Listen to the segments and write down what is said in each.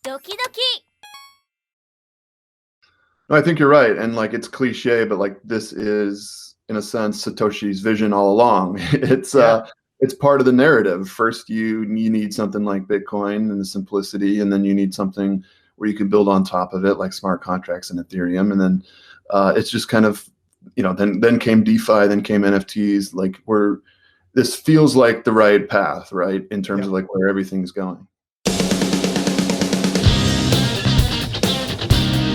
Doki Doki. No, I think you're right. And like, it's cliche, but like, this is in a sense Satoshi's vision all along. It's part of the narrative. First, you need something like Bitcoin and the simplicity, and then you need something where you can build on top of it, like smart contracts and Ethereum. And then it's just kind of, then came DeFi, then came NFTs. Like, this feels like the right path, right, in terms of like where everything's going.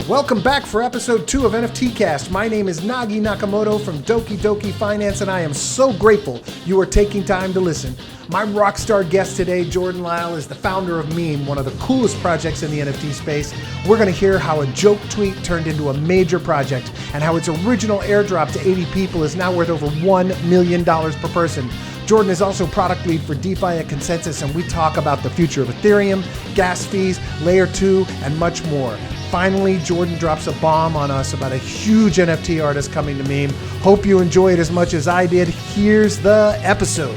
Welcome back for episode 2 of NFT Cast. My name is Nagi Nakamoto from Doki Doki Finance, and I am so grateful you are taking time to listen. My rockstar guest today, Jordan Lyall, is the founder of Meme, one of the coolest projects in the NFT space. We're going to hear how a joke tweet turned into a major project and how its original airdrop to 80 people is now worth over $1 million per person. Jordan is also product lead for DeFi at consensys, and we talk about the future of Ethereum, gas fees, layer 2, and much more. Finally, Jordan drops a bomb on us about a huge NFT artist coming to Meme. Hope you enjoy it as much as I did. Here's the episode.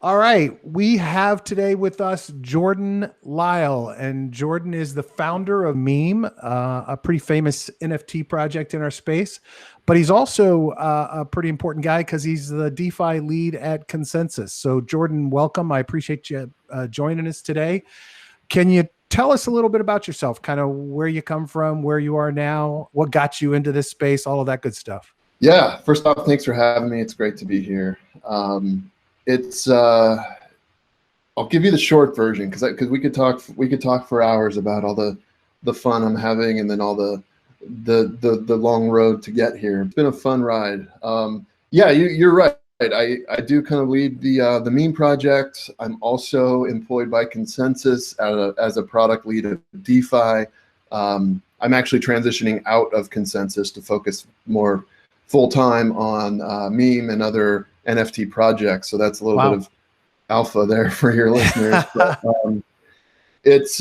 All right, we have today with us Jordan Lyall, and Jordan is the founder of Meme, a pretty famous NFT project in our space, but he's also a pretty important guy because he's the DeFi lead at consensys. So Jordan, welcome. I appreciate you joining us today. Can you tell us a little bit about yourself, kind of where you come from, where you are now, what got you into this space, all of that good stuff? Yeah, first off, thanks for having me. It's great to be here. I'll give you the short version because we could talk for hours about all the fun I'm having and then all the long road to get here. It's been a fun ride. Yeah, you're right. I do kind of lead the Meme project. I'm also employed by consensys as a product lead of DeFi. I'm actually transitioning out of consensys to focus more full time on Meme and other NFT projects. So that's a little bit of alpha there for your listeners. But, it's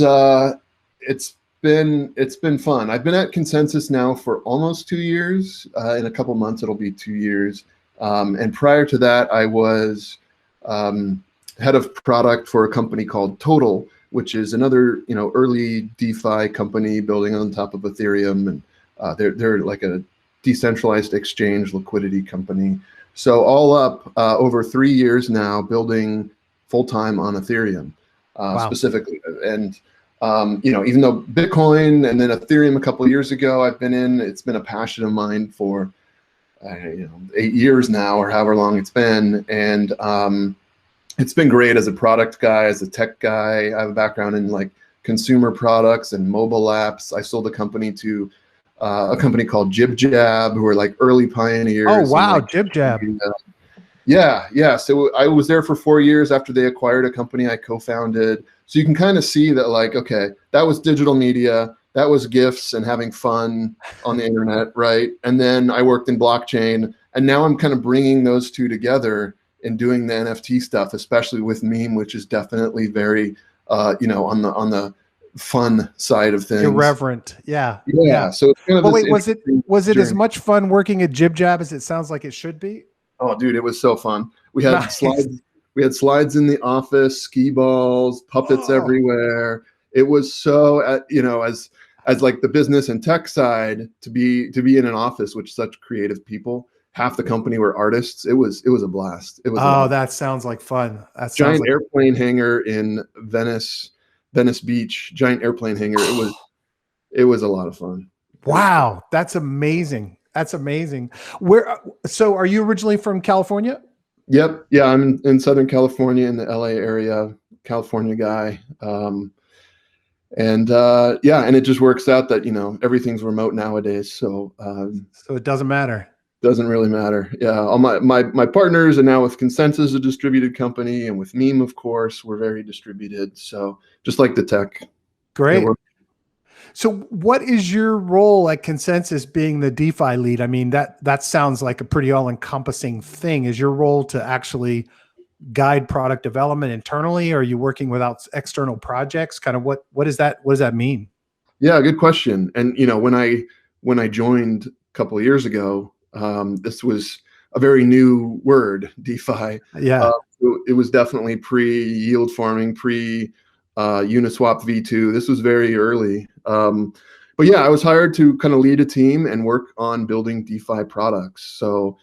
been fun. I've been at consensys now for almost 2 years. In a couple months, it'll be 2 years. And prior to that, I was head of product for a company called Total, which is another early DeFi company building on top of Ethereum, and they're like a decentralized exchange liquidity company. So all up, over 3 years now, building full-time on Ethereum specifically. And, even though Bitcoin and then Ethereum a couple of years ago, it's been a passion of mine for, 8 years now or however long it's been. And it's been great as a product guy, as a tech guy. I have a background in like consumer products and mobile apps. I sold a company to a company called JibJab, who were like early pioneers. Oh, wow, like, JibJab. Yeah. So I was there for 4 years after they acquired a company I co-founded. So you can kind of see that, like, okay, that was digital media, that was GIFs and having fun on the internet, right? And then I worked in blockchain, and now I'm kind of bringing those two together and doing the NFT stuff, especially with Meme, which is definitely very, on the fun side of things. Irreverent. Yeah. So it's kind of was it as much fun working at JibJab as it sounds like it should be? Oh, dude, it was so fun. We had slides in the office, ski balls, puppets everywhere. It was so as like the business and tech side, to be in an office with such creative people. Half the company were artists. It was a blast. That sounds like fun. That giant airplane hangar in Venice Beach, giant airplane hangar. It was a lot of fun. Wow, that's amazing. That's amazing. So are you originally from California? Yep. Yeah, I'm in Southern California, in the LA area, California guy. And it just works out that, everything's remote nowadays. So it doesn't matter. Doesn't really matter. Yeah. All my partners are now with consensys, a distributed company, and with Meme, of course, we're very distributed. So just like the tech. Great. So what is your role at consensys being the DeFi lead? I mean, that sounds like a pretty all-encompassing thing. Is your role to actually guide product development internally? Or are you working without external projects? Kind of what does that mean? Yeah, good question. And when I joined a couple of years ago, this was a very new word, DeFi. Yeah. It was definitely pre-yield farming, pre-Uniswap V2. This was very early. But yeah, I was hired to kind of lead a team and work on building DeFi products. So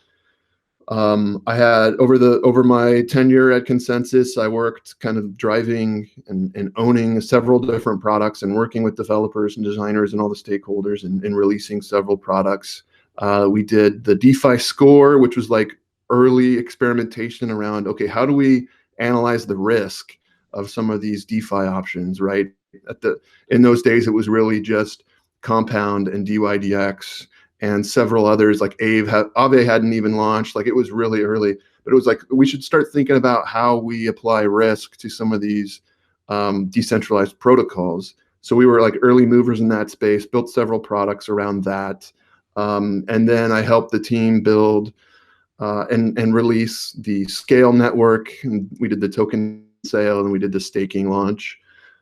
I had over my tenure at Consensys, I worked kind of driving and owning several different products and working with developers and designers and all the stakeholders and releasing several products. We did the DeFi score, which was like early experimentation around, okay, how do we analyze the risk of some of these DeFi options, right? In those days, it was really just Compound and DYDX and several others, like Aave hadn't even launched. Like, it was really early, but it was like, we should start thinking about how we apply risk to some of these decentralized protocols. So we were like early movers in that space, built several products around that. And then I helped the team build and release the Scale network. And we did the token sale and we did the staking launch.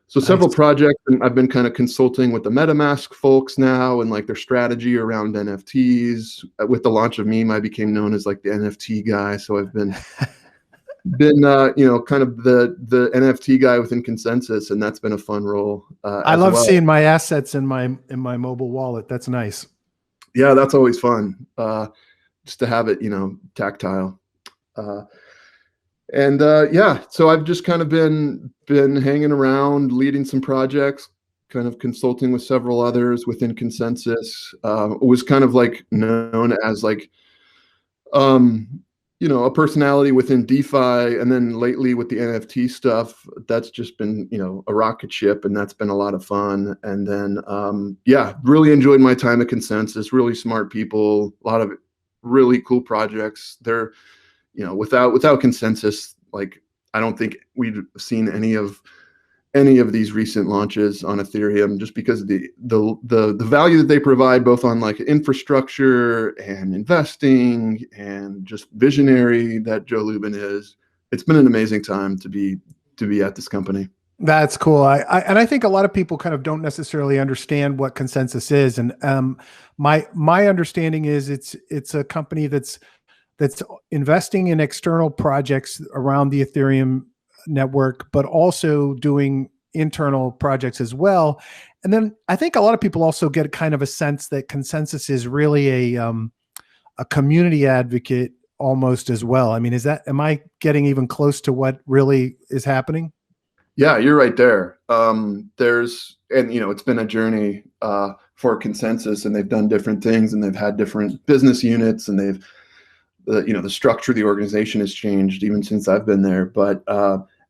So several projects, and I've been kind of consulting with the MetaMask folks now and like their strategy around NFTs. With the launch of Meme, I became known as like the NFT guy. So I've been kind of the NFT guy within Consensys, and that's been a fun role. I love seeing my assets in my mobile wallet. That's nice. Yeah, that's always fun. Just to have it, tactile. So I've just kind of been hanging around, leading some projects, kind of consulting with several others within Consensys. Was kind of like known as like, a personality within DeFi, and then lately with the NFT stuff, that's just been, a rocket ship, and that's been a lot of fun. And then, really enjoyed my time at Consensys. Really smart people, a lot of really cool projects. They're, without Consensys, like, I don't think we'd seen any of these recent launches on Ethereum, just because the value that they provide, both on like infrastructure and investing and just visionary that Joe Lubin is. It's been an amazing time to be at this company. That's cool. I think a lot of people kind of don't necessarily understand what Consensys is, and my understanding is it's a company that's investing in external projects around the Ethereum network, but also doing internal projects as well. And then I think a lot of people also get kind of a sense that Consensys is really a community advocate almost as well. I mean, am I getting even close to what really is happening? Yeah, you're right there. It's been a journey for Consensys, and they've done different things, and they've had different business units, and they've the structure of the organization has changed even since I've been there. But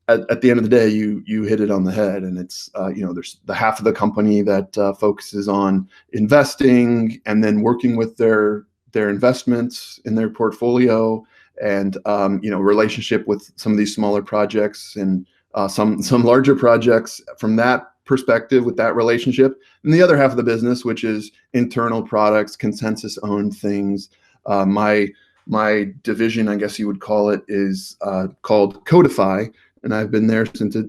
at the end of the day, you hit it on the head, and it's there's the half of the company that focuses on investing and then working with their investments in their portfolio, and relationship with some of these smaller projects and some larger projects from that perspective with that relationship, and the other half of the business, which is internal products, Consensys owned things. My division, I guess you would call it, is called Codify, and I've been there since it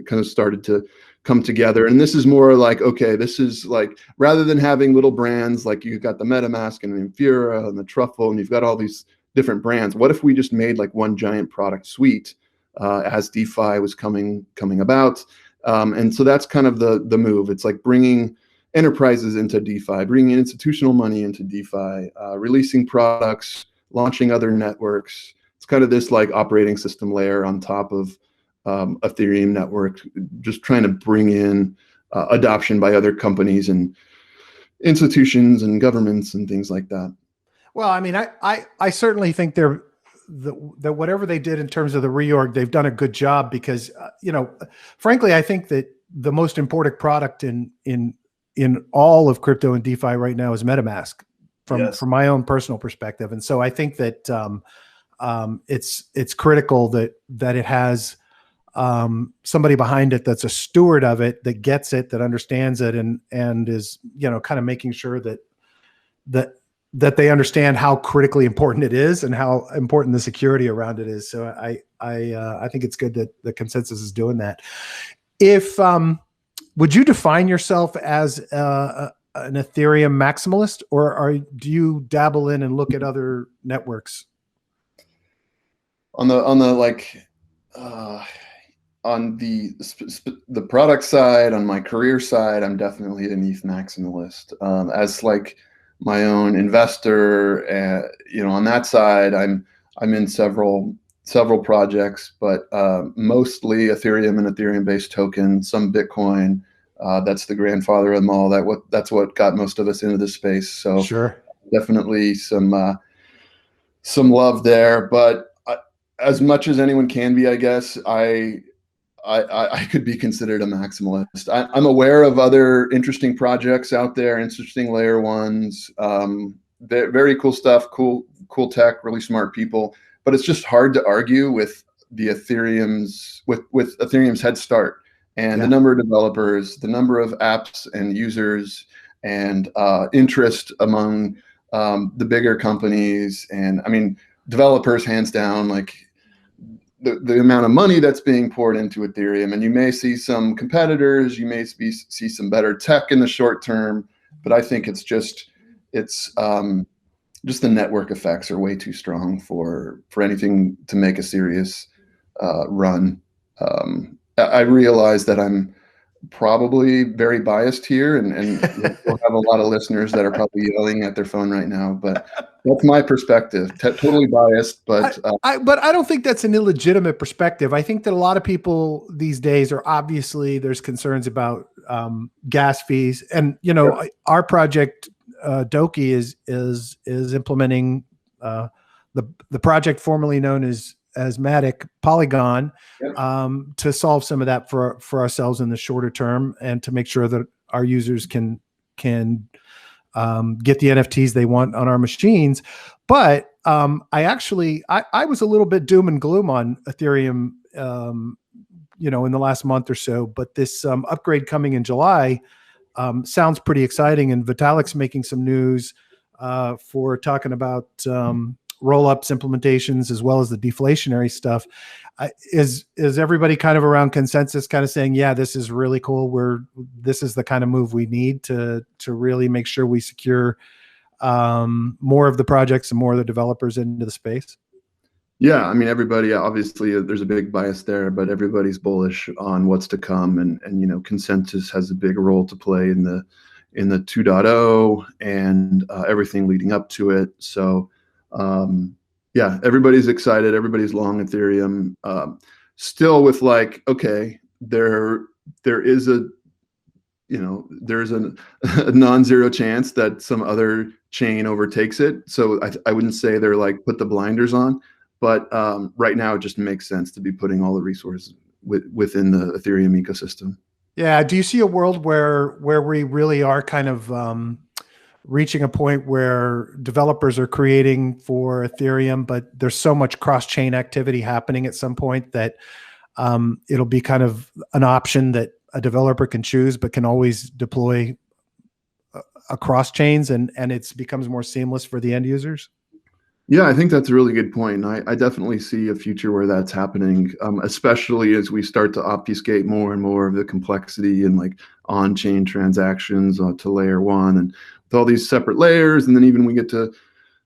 kind of started to come together. And this is more like, okay, this is like, rather than having little brands, like you've got the MetaMask and the Infura and the Truffle, and you've got all these different brands. What if we just made like one giant product suite as DeFi was coming about? And so that's kind of the move. It's like bringing enterprises into DeFi, bringing institutional money into DeFi, releasing products, launching other networks. It's kind of this like operating system layer on top of Ethereum network, just trying to bring in adoption by other companies and institutions and governments and things like that. Well, I mean, I certainly think that whatever they did in terms of the reorg, they've done a good job, because frankly, I think that the most important product in all of crypto and DeFi right now is MetaMask, from my own personal perspective. And so I think that it's critical that it has somebody behind it that's a steward of it, that gets it, that understands it, and is kind of making sure that that they understand how critically important it is and how important the security around it is. So I think it's good that the Consensys is doing that. If would you define yourself as an Ethereum maximalist, or do you dabble in and look at other networks? On the product side, on my career side, I'm definitely an ETH maximalist. As like my own investor, on that side, I'm in several projects, but mostly Ethereum and Ethereum-based tokens, some Bitcoin. That's the grandfather of them all. That's what got most of us into this space. So sure, definitely some love there. But as much as anyone can be, I guess I could be considered a maximalist. I'm aware of other interesting projects out there, interesting layer ones, very cool stuff, cool tech, really smart people. But it's just hard to argue with the Ethereum's head start and the number of developers, the number of apps and users, and interest among the bigger companies. And I mean, developers, hands down, like the amount of money that's being poured into Ethereum. And you may see some competitors, you may see some better tech in the short term, but I think it's just the network effects are way too strong for anything to make a serious run. I realize that I'm probably very biased here, and we'll have a lot of listeners that are probably yelling at their phone right now, but that's my perspective. Totally biased, but but I don't think that's an illegitimate perspective. I think that a lot of people these days are there's concerns about gas fees, and our project Doki is implementing the project formerly known as Matic Polygon to solve some of that for ourselves in the shorter term, and to make sure that our users can get the NFTs they want on our machines. But I was a little bit doom and gloom on Ethereum, in the last month or so. But this upgrade coming in July sounds pretty exciting, and Vitalik's making some news for talking about roll-ups implementations as well as the deflationary stuff. Is everybody kind of around consensus kind of saying, yeah, this is really cool, this is the kind of move we need to really make sure we secure more of the projects and more of the developers into the space? Yeah, I mean, everybody, obviously there's a big bias there, but everybody's bullish on what's to come, and Consensys has a big role to play in the 2.0 and everything leading up to it. So yeah, everybody's excited. Everybody's long Ethereum. Still with like, okay, there is there's a non-zero chance that some other chain overtakes it. So I wouldn't say they're like put the blinders on, but right now it just makes sense to be putting all the resources within the Ethereum ecosystem. Yeah. Do you see a world where we really are kind of reaching a point where developers are creating for Ethereum, but there's so much cross-chain activity happening at some point that it'll be kind of an option that a developer can choose, but can always deploy across chains, and it becomes more seamless for the end users? Yeah, I think that's a really good point. I definitely see a future where that's happening, especially as we start to obfuscate more and more of the complexity and like on-chain transactions to layer one, and with all these separate layers. And then even we get to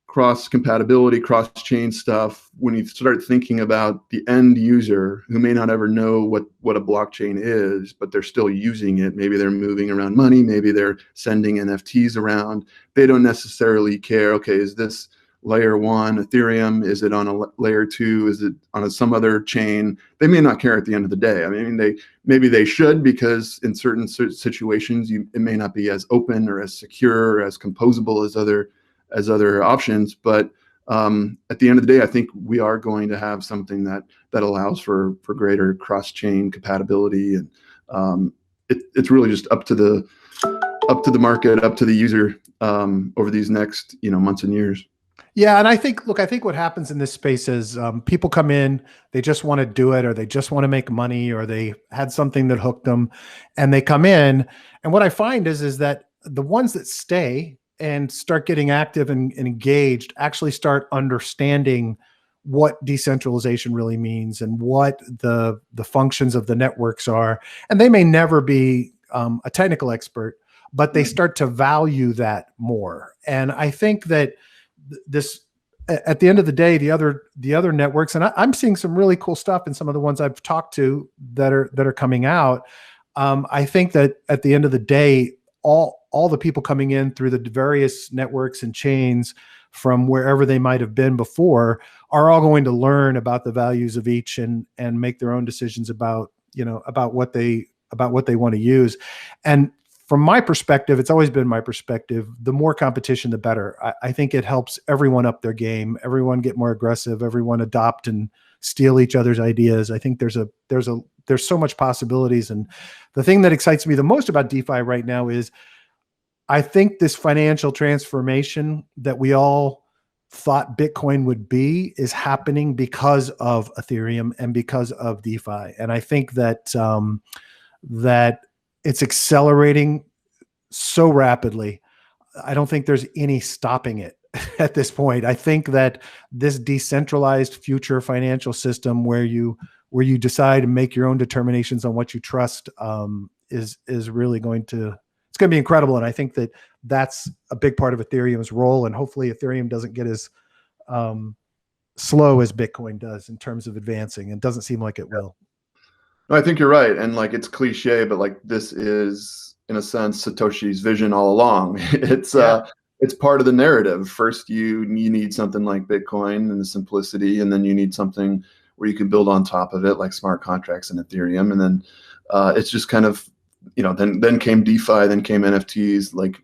cross-compatibility, cross-chain stuff. When you start thinking about the end user who may not ever know what a blockchain is, but they're still using it. Maybe they're moving around money. Maybe they're sending NFTs around. They don't necessarily care, okay, is this layer one Ethereum? Is it on a layer two? Is it on some other chain? They may not care at the end of the day. I mean, maybe they should, because in certain situations, it may not be as open or as secure or as composable as other options. But at the end of the day, I think we are going to have something that allows for greater cross-chain compatibility, and it's really just up to the market, up to the user over these next months and years. Yeah, and I think what happens in this space is people come in, they just want to do it, or they just want to make money, or they had something that hooked them, and they come in. And what I find is that the ones that stay and start getting active and engaged actually start understanding what decentralization really means and what the functions of the networks are. And they may never be a technical expert, but they start to value that more. And I think that this, at the end of the day, the other networks, and I'm seeing some really cool stuff in some of the ones I've talked to that are coming out. I think that at the end of the day, all the people coming in through the various networks and chains from wherever they might have been before are all going to learn about the values of each and make their own decisions about what they want to use. And from my perspective, it's always been my perspective, the more competition, the better. I think it helps everyone up their game, everyone get more aggressive, everyone adopt and steal each other's ideas. I think there's so much possibilities. And the thing that excites me the most about DeFi right now is I think this financial transformation that we all thought Bitcoin would be is happening because of Ethereum and because of DeFi. And I think that that it's accelerating so rapidly. I don't think there's any stopping it at this point. I think that this decentralized future financial system where you decide and make your own determinations on what you trust is really going to be incredible. And I think that that's a big part of Ethereum's role. And hopefully Ethereum doesn't get as slow as Bitcoin does in terms of advancing. It doesn't seem like it will. No, I think you're right. And like, it's cliche, but like, this is in a sense Satoshi's vision all along. It's part of the narrative. First, you need something like Bitcoin and the simplicity, and then you need something where you can build on top of it, like smart contracts and Ethereum. And then it's just kind of, then came DeFi, then came NFTs. Like,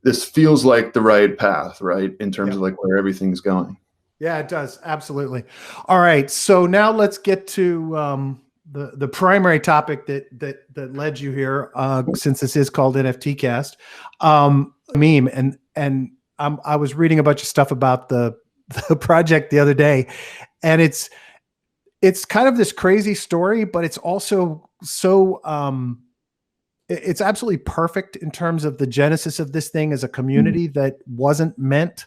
this feels like the right path, right, in terms of like where everything's going. Yeah, it does. Absolutely. All right. So now let's get to the primary topic that led you here, since this is called NFT Cast, meme. And I was reading a bunch of stuff about the project the other day, and it's kind of this crazy story, but it's also so it's absolutely perfect in terms of the genesis of this thing as a community that wasn't meant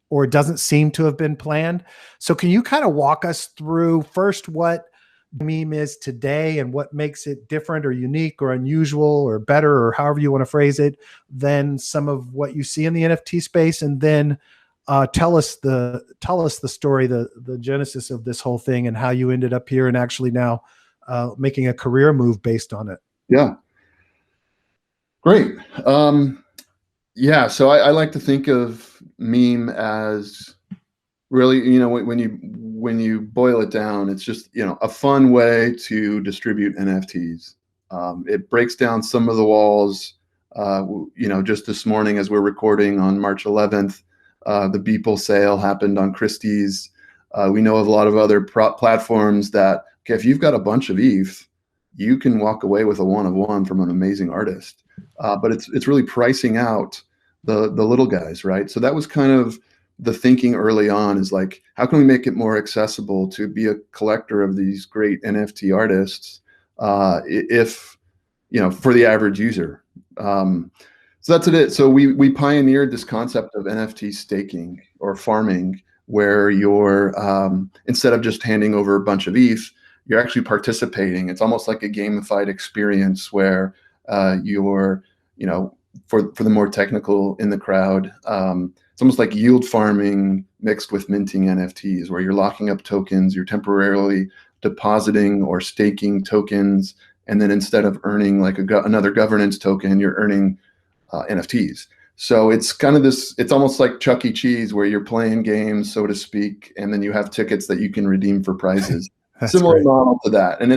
or doesn't seem to have been planned. So can you kind of walk us through first what meme is today and what makes it different or unique or unusual or better, or however you want to phrase it, than some of what you see in the NFT space? And then tell us the story, the genesis of this whole thing and how you ended up here and actually now making a career move based on it. Yeah. Great. Yeah. So I like to think of meme as really, when you boil it down, it's just, a fun way to distribute NFTs. It breaks down some of the walls. Just this morning, as we're recording on March 11th, the Beeple sale happened on Christie's. We know of a lot of other platforms that, okay, if you've got a bunch of ETH, you can walk away with a one of one from an amazing artist. But it's really pricing out the little guys, right? So that was kind of the thinking early on, is like, how can we make it more accessible to be a collector of these great NFT artists, if for the average user. So that's it. So we pioneered this concept of NFT staking or farming, where you're instead of just handing over a bunch of ETH, you're actually participating. It's almost like a gamified experience where you're, for the more technical in the crowd, it's almost like yield farming mixed with minting NFTs, where you're locking up tokens, you're temporarily depositing or staking tokens, and then instead of earning like another governance token, you're earning NFTs. So it's kind of it's almost like Chuck E. Cheese, where you're playing games, so to speak, and then you have tickets that you can redeem for prizes. Similar great model to that. And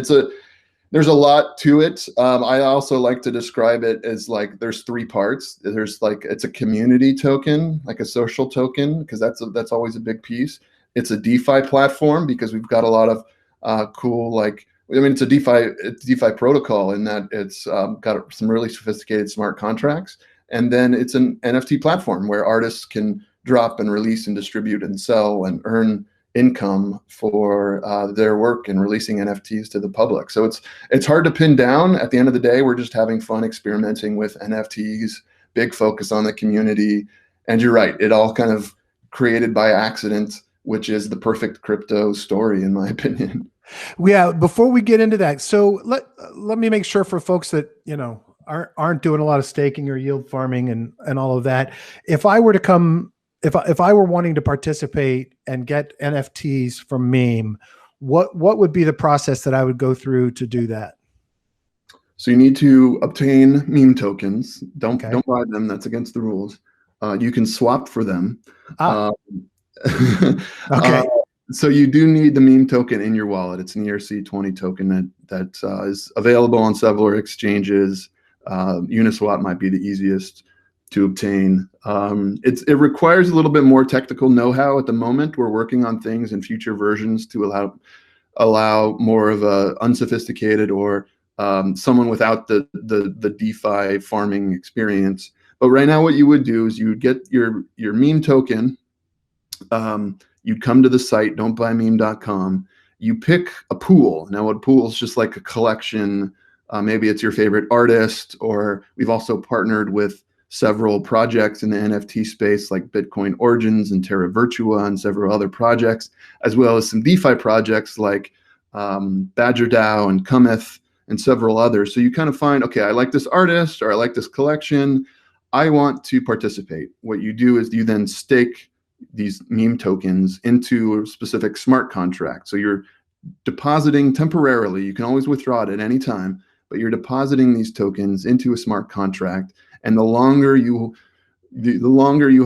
there's a lot to it. I also like to describe it as like, there's three parts. There's like, it's a community token, like a social token, because that's always a big piece. It's a DeFi platform, because we've got a lot of cool, it's a DeFi protocol in that it's got some really sophisticated smart contracts. And then it's an NFT platform where artists can drop and release and distribute and sell and earn income for their work and releasing NFTs to the public. So it's hard to pin down. At the end of the day, we're just having fun experimenting with NFTs, big focus on the community. And you're right, it all kind of created by accident, which is the perfect crypto story, in my opinion. Yeah. Before we get into that, so let me make sure for folks that, you know, aren't doing a lot of staking or yield farming and all of that. If I were to come, if I were wanting to participate and get NFTs from Meme, what would be the process that I would go through to do that? So you need to obtain meme tokens. Don't Okay. buy them. That's against the rules. You can swap for them. Ah, Uh, okay. so you do need the meme token in your wallet. It's an ERC20 token that is available on several exchanges. Uniswap might be the easiest to obtain. It requires a little bit more technical know-how at the moment. We're working on things in future versions to allow more of a unsophisticated or someone without the DeFi farming experience. But right now, what you would do is you would get your meme token. You'd come to the site, don'tbuymeme.com. You pick a pool. Now, a pool is just like a collection. Maybe it's your favorite artist, or we've also partnered with several projects in the NFT space like Bitcoin Origins and Terra Virtua and several other projects, as well as some DeFi projects like Badger DAO and Cometh and several others. So you kind of find, okay, I like this artist or I like this collection. I want to participate. What you do is you then stake these meme tokens into a specific smart contract. So you're depositing temporarily. You can always withdraw it at any time, but you're depositing these tokens into a smart contract. And the longer you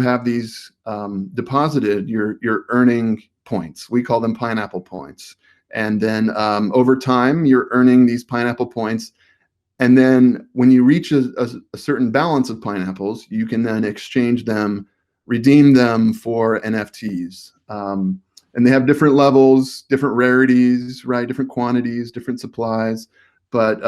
have these deposited, you're earning points. We call them pineapple points. And then over time, you're earning these pineapple points. And then when you reach a certain balance of pineapples, you can then exchange them, redeem them for NFTs. And they have different levels, different rarities, right? Different quantities, different supplies. But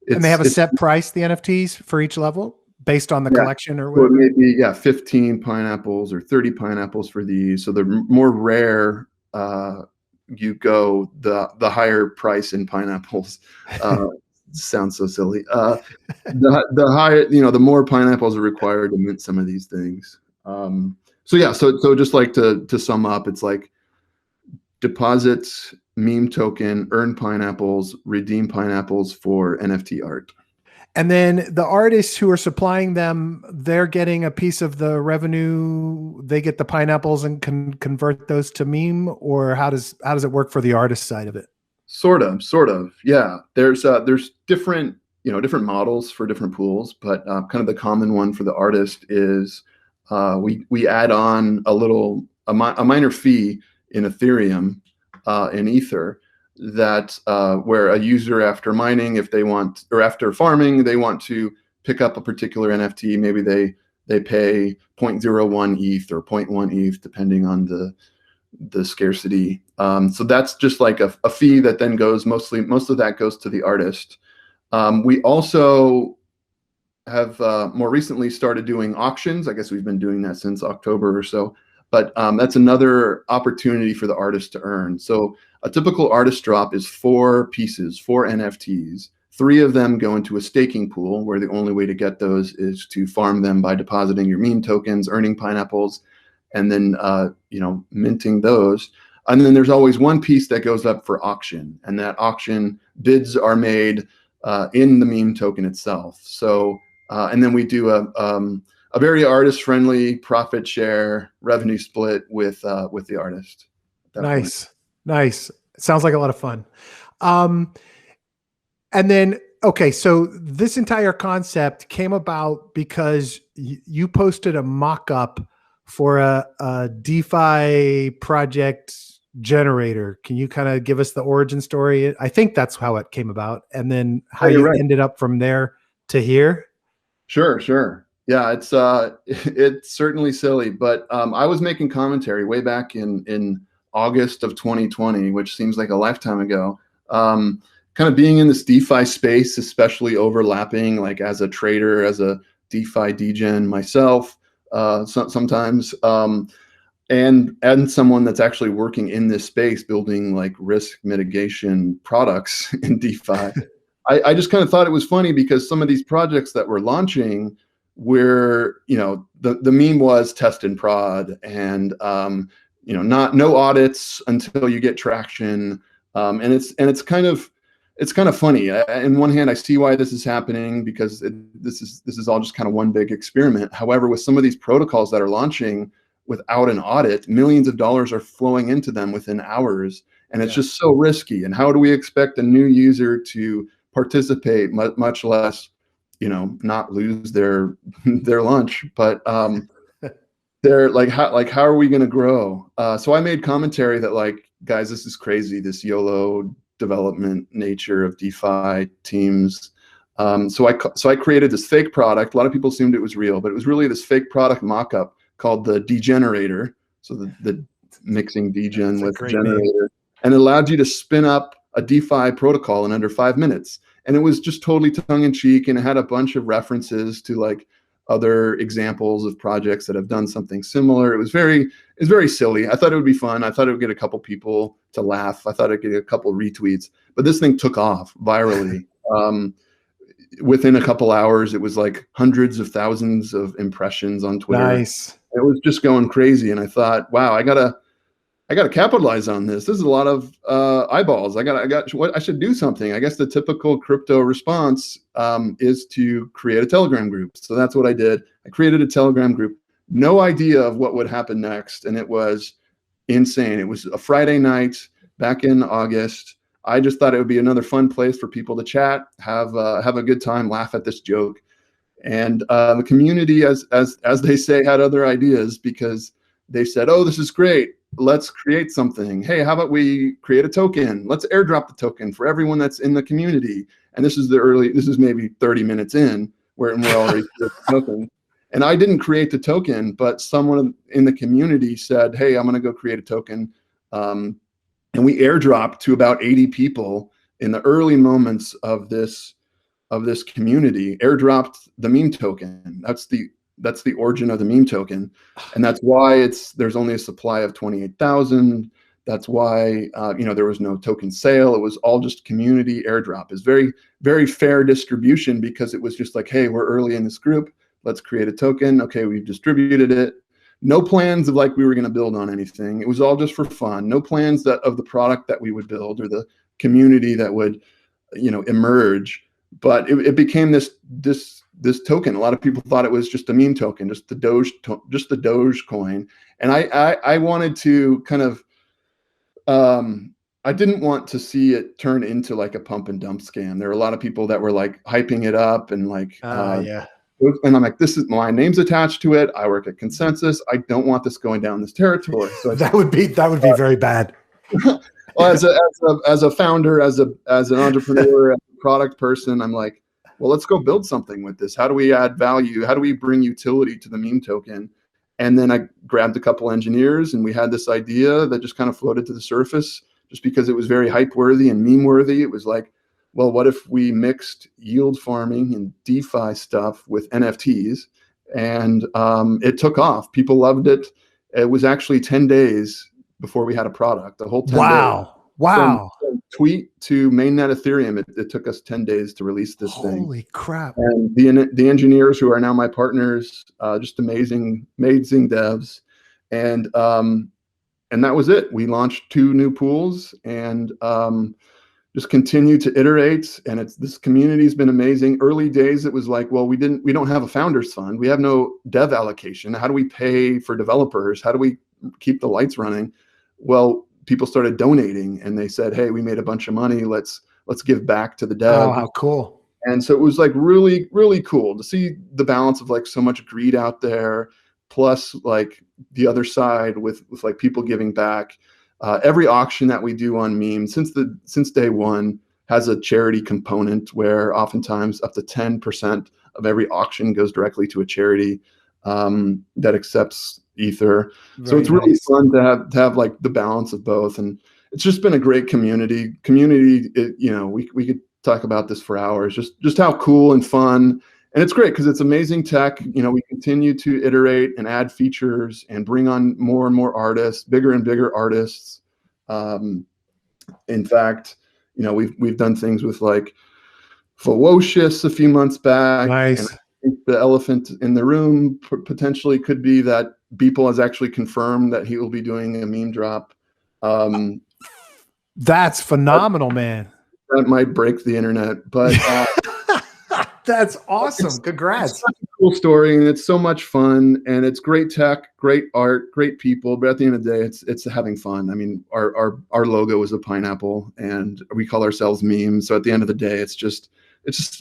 And they have a set price, the NFTs, for each level based on the collection or whatever? So it may be, 15 pineapples or 30 pineapples for these. So the more rare you go, the higher price in pineapples. Sounds so silly. The higher, the more pineapples are required to mint some of these things. So just like to sum up, it's like deposit meme token, earn pineapples, redeem pineapples for NFT art. And then the artists who are supplying them, they're getting a piece of the revenue. They get the pineapples and can convert those to meme, or how does it work for the artist side of it? Sort of. Yeah. There's different models for different pools, but kind of the common one for the artist is we add on a minor fee in Ethereum, in Ether, that where a user, after mining, if they want, or after farming, they want to pick up a particular NFT, maybe they pay 0.01 ETH or 0.1 ETH, depending on the scarcity. So that's just like a fee that then goes, most of that goes to the artist. We also have more recently started doing auctions. I guess we've been doing that since October or so, but that's another opportunity for the artist to earn. So a typical artist drop is 4 pieces, 4 NFTs. 3 of them go into a staking pool, where the only way to get those is to farm them by depositing your meme tokens, earning pineapples, and then minting those. And then there's always 1 piece that goes up for auction, and that auction bids are made in the meme token itself. So and then we do a very artist-friendly profit share revenue split with the artist. Nice. Sounds like a lot of fun. And then, okay, so this entire concept came about because you posted a mock-up for a DeFi project generator. Can you kind of give us the origin story? I think that's how it came about, and then how you ended up from there to here. Sure. Yeah, it's certainly silly, but I was making commentary way back in August of 2020, which seems like a lifetime ago. Kind of being in this DeFi space, especially overlapping, like as a trader, as a DeFi degen myself, sometimes, and someone that's actually working in this space, building like risk mitigation products in DeFi. I just kind of thought it was funny because some of these projects that we're launching where, you know, the meme was test and prod and, you know, no audits until you get traction. And it's kind of funny. In one hand, I see why this is happening because this is all just kind of one big experiment. However, with some of these protocols that are launching without an audit, millions of dollars are flowing into them within hours. And it's just so risky. And how do we expect a new user to participate, much less, you know, not lose their lunch? But they're like, how are we going to grow? So I made commentary that like, guys, this is crazy, this YOLO development nature of DeFi teams. So I created this fake product. A lot of people assumed it was real, but it was really this fake product mock-up called the Degenerator. So the mixing degen with generator. And it allowed you to spin up a DeFi protocol in under 5 minutes. And it was just totally tongue-in-cheek, and it had a bunch of references to like other examples of projects that have done something similar. It was very silly. I thought it would be fun. I thought it would get a couple people to laugh. I thought it'd get a couple retweets. But this thing took off virally. Within a couple hours, it was like hundreds of thousands of impressions on Twitter. Nice. It was just going crazy. And I thought, wow, I gotta capitalize on this. This is a lot of eyeballs. I should do something. I guess the typical crypto response is to create a Telegram group. So that's what I did. I created a Telegram group. No idea of what would happen next, and it was insane. It was a Friday night back in August. I just thought it would be another fun place for people to chat, have a good time, laugh at this joke. And the community, as they say, had other ideas because they said, "Oh, this is great. Let's create something. Hey, how about we create a token? Let's airdrop the token for everyone that's in the community." And this is maybe 30 minutes in where we're already creating the token. And I didn't create the token, but someone in the community said, "Hey, I'm going to go create a token." And we airdropped to about 80 people in the early moments of this community. Airdropped the meme token. That's the origin of the meme token, and that's why there's only a supply of 28,000. That's why there was no token sale. It was all just community airdrop. It's very, very fair distribution because it was just like, hey, we're early in this group. Let's create a token. Okay, we've distributed it. No plans of like we were going to build on anything. It was all just for fun. No plans of the product that we would build or the community that would, emerge. But it became this token. A lot of people thought it was just a meme token, just the Doge coin. And I wanted to kind of, I didn't want to see it turn into like a pump and dump scam. There were a lot of people that were like hyping it up and like, and I'm like, this is my name's attached to it. I work at Consensys. I don't want this going down this territory. So that would be very bad. Well, as a founder, as an entrepreneur, as a product person, I'm like, well, let's go build something with this. How do we add value? How do we bring utility to the meme token? And then I grabbed a couple engineers and we had this idea that just kind of floated to the surface just because it was very hype worthy and meme worthy. It was like, well, what if we mixed yield farming and DeFi stuff with NFTs? And it took off. People loved it. It was actually 10 days before we had a product, the whole 10 days. Wow. From tweet to mainnet Ethereum, it took us 10 days to release this thing. Holy crap. And the engineers who are now my partners, just amazing devs. And that was it. We launched 2 new pools and just continue to iterate. And this community's been amazing. Early days, it was like, well, we don't have a founders fund. We have no dev allocation. How do we pay for developers? How do we keep the lights running? Well, people started donating and they said, hey, we made a bunch of money. Let's give back to the dev. Oh, how cool. And so it was like really, really cool to see the balance of like so much greed out there, plus like the other side with like people giving back. Every auction that we do on memes since day one has a charity component where oftentimes up to 10% of every auction goes directly to a charity that accepts Ether. So it's really fun to have like the balance of both. And it's just been a great community. We could talk about this for hours, just how cool and fun. And it's great because it's amazing tech. We continue to iterate and add features and bring on more and more artists, bigger and bigger artists. In fact, we've done things with like fewocious a few months back. And Nice. I think the elephant in the room potentially could be that Beeple has actually confirmed that he will be doing a meme drop. That's phenomenal, man. That might break the internet, but that's awesome. Congrats. It's such a cool story, and it's so much fun, and it's great tech, great art, great people. But at the end of the day, it's having fun. I mean, our logo is a pineapple, and we call ourselves memes. So at the end of the day, it's just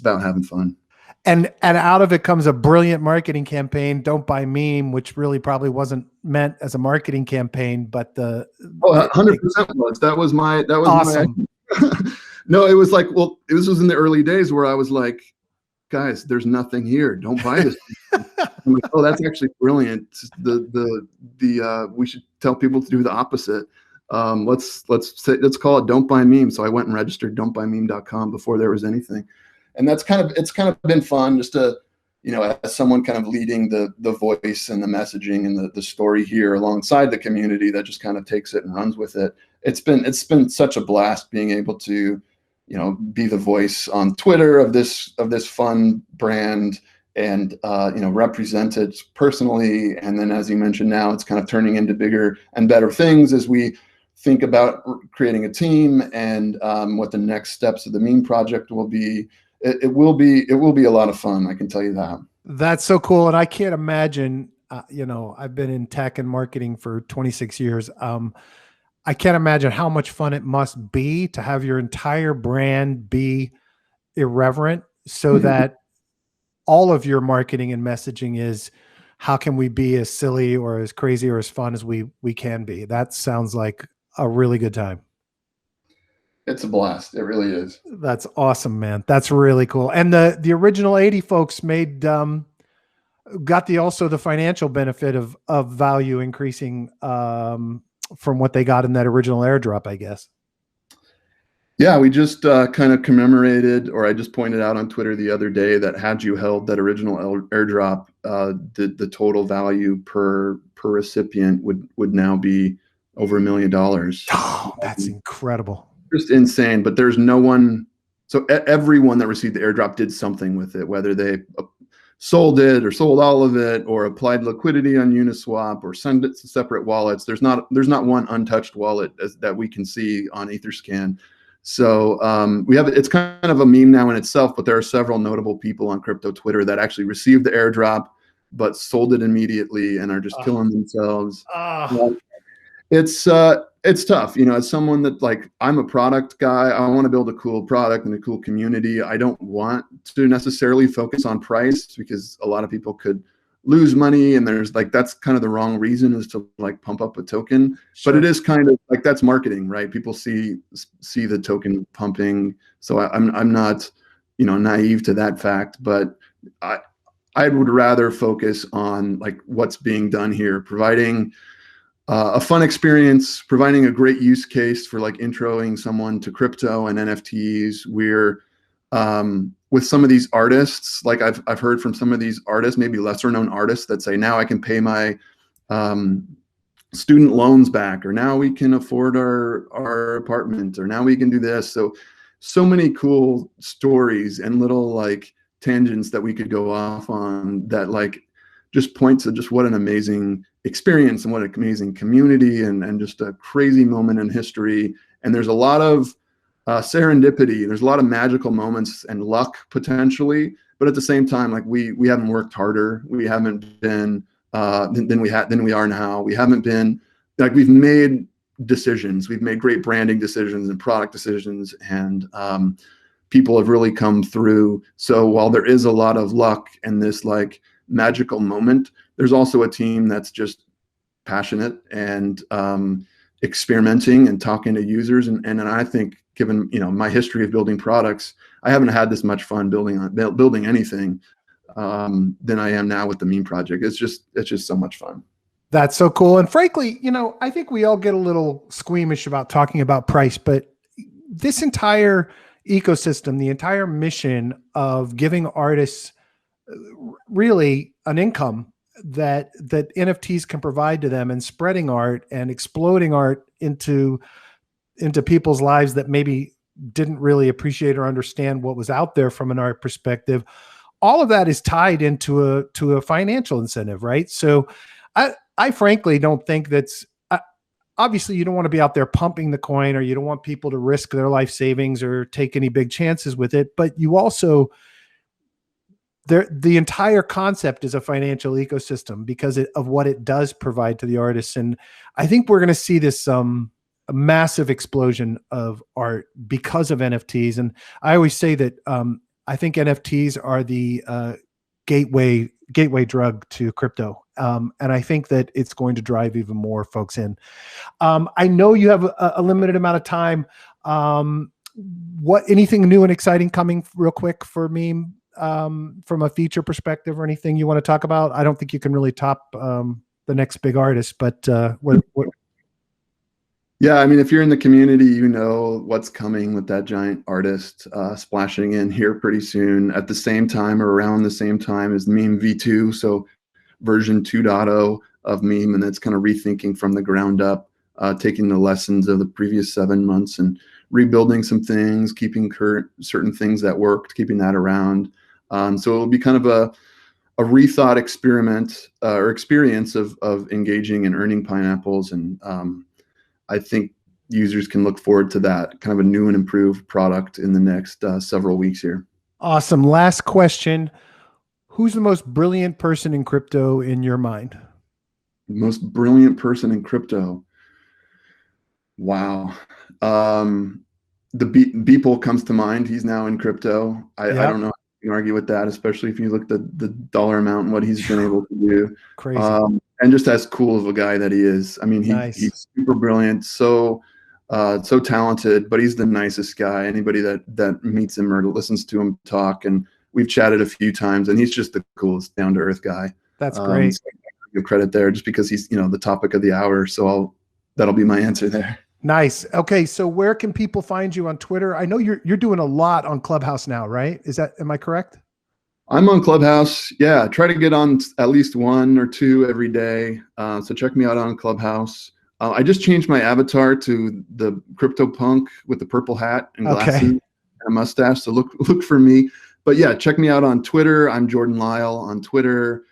about having fun. And out of it comes a brilliant marketing campaign, Don't Buy Meme, which really probably wasn't meant as a marketing campaign, but 100% was. That was awesome. No, it was like, well, this was in the early days where I was like, guys, there's nothing here. Don't buy this. I'm like, oh, that's actually brilliant. We should tell people to do the opposite. Let's call it Don't Buy Meme. So I went and registered don'tbuymeme.com before there was anything. And it's kind of been fun just to, as someone kind of leading the voice and the messaging and the story here alongside the community that just kind of takes it and runs with it. It's been such a blast being able to, be the voice on Twitter of this fun brand and, represent it personally. And then, as you mentioned, now it's kind of turning into bigger and better things as we think about creating a team and what the next steps of the meme project will be. It will be a lot of fun. I can tell you that. That's so cool. And I can't imagine, I've been in tech and marketing for 26 years. I can't imagine how much fun it must be to have your entire brand be irreverent so that all of your marketing and messaging is, how can we be as silly or as crazy or as fun as we can be? That sounds like a really good time. It's a blast. It really is. That's awesome, man. That's really cool. And the original 80 folks got also the financial benefit of value increasing from what they got in that original airdrop, I guess. Yeah, we just kind of commemorated, or I just pointed out on Twitter the other day that had you held that original airdrop, the total value per recipient would now be over $1 million. Oh, that's incredible. Just insane. But there's no one. So everyone that received the airdrop did something with it, whether they sold it or sold all of it or applied liquidity on Uniswap or send it to separate wallets. There's not one untouched wallet that we can see on Etherscan. So it's kind of a meme now in itself, but there are several notable people on crypto Twitter that actually received the airdrop but sold it immediately and are just killing themselves. It's tough, as someone that, like, I'm a product guy. I want to build a cool product and a cool community. I don't want to necessarily focus on price because a lot of people could lose money, and there's that's kind of the wrong reason, is to pump up a token. Sure. But it is kind of that's marketing, right? People see the token pumping. So I'm not, naive to that fact, but I would rather focus on what's being done here, providing a fun experience, providing a great use case for introing someone to crypto and NFTs. We're with some of these artists, I've heard from some of these artists, maybe lesser known artists, that say, now I can pay my student loans back, or now we can afford our apartment, or now we can do this. So many cool stories and little tangents that we could go off on that just point to just what an amazing experience and what an amazing community and just a crazy moment in history. And there's a lot of serendipity. There's a lot of magical moments and luck potentially, but at the same time, we haven't worked harder. We haven't been than we are now. We haven't been we've made decisions. We've made great branding decisions and product decisions, and people have really come through. So while there is a lot of luck and this magical moment, there's also a team that's just passionate and experimenting and talking to users. And I think, given my history of building products, I haven't had this much fun building anything than I am now with the meme project. It's just so much fun. That's so cool. And frankly, I think we all get a little squeamish about talking about price, but this entire ecosystem, the entire mission of giving artists really an income that NFTs can provide to them, and spreading art and exploding art into people's lives that maybe didn't really appreciate or understand what was out there from an art perspective. All of that is tied into a financial incentive, right? So I frankly don't think that's, obviously you don't want to be out there pumping the coin, or you don't want people to risk their life savings or take any big chances with it. But you also, the entire concept is a financial ecosystem because of what it does provide to the artists. And I think we're going to see this, a massive explosion of art because of NFTs. And I always say that, I think NFTs are the gateway drug to crypto. And I think that it's going to drive even more folks in. I know you have a limited amount of time. Anything new and exciting coming real quick for Meme, from a feature perspective, or anything you want to talk about? I don't think you can really top the next big artist, but what? Yeah, I mean, if you're in the community, you know what's coming with that giant artist splashing in here pretty soon at the same time, or around the same time as Meme V2. So version 2.0 of Meme, and it's kind of rethinking from the ground up, taking the lessons of the previous 7 months and rebuilding some things, keeping certain things that worked, keeping that around. So it'll be kind of a rethought experiment or experience of engaging and earning pineapples. And I think users can look forward to that kind of a new and improved product in the next several weeks here. Awesome. Last question. Who's the most brilliant person in crypto in your mind? Most brilliant person in crypto. Wow. The Beeple comes to mind. He's now in crypto. I don't know how you can argue with that, especially if you look at the dollar amount and what he's been able to do. Crazy. And just as cool of a guy that he is. I mean, he's super brilliant, so talented, but he's the nicest guy. Anybody that meets him or listens to him talk, and we've chatted a few times, and he's just the coolest, down-to-earth guy. That's great. So I give credit there just because he's, the topic of the hour. So that'll be my answer there. Nice. Okay, so where can people find you on Twitter? I know you're doing a lot on Clubhouse now, right? Am I correct? I'm on Clubhouse. Yeah, try to get on at least 1 or 2 every day. So check me out on Clubhouse. I just changed my avatar to the crypto punk with the purple hat and glasses and a mustache. So look for me. But yeah, check me out on Twitter. I'm Jordan Lyall on Twitter.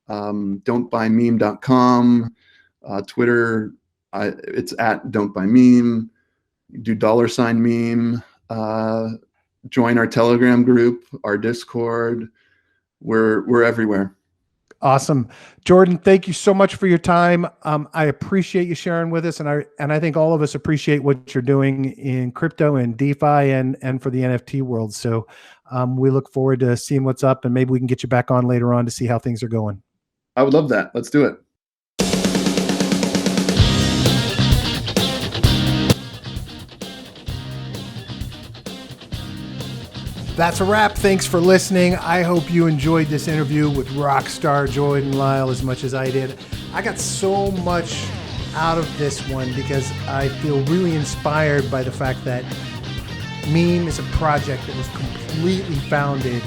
Don'tbuymeme.com. Twitter, it's at don'tbuymeme. Do $meme. Join our Telegram group, our Discord. We're everywhere. Awesome. Jordan, thank you so much for your time. I appreciate you sharing with us, and I think all of us appreciate what you're doing in crypto and DeFi and for the NFT world. So we look forward to seeing what's up, and maybe we can get you back on later on to see how things are going. I would love that. Let's do it. That's a wrap. Thanks for listening. I hope you enjoyed this interview with rockstar Jordan Lyall as much as I did. I got so much out of this one because I feel really inspired by the fact that Meme is a project that was completely founded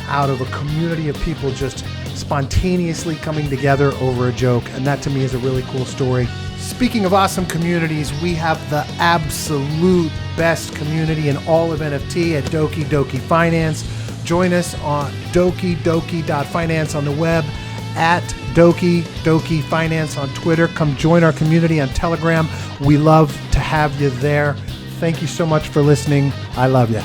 out of a community of people just spontaneously coming together over a joke. And that to me is a really cool story. Speaking of awesome communities, we have the absolute best community in all of NFT at Doki Doki Finance. Join us on dokidoki.finance on the web, at Doki Doki Finance on Twitter. Come join our community on Telegram. We love to have you there. Thank you so much for listening. I love you.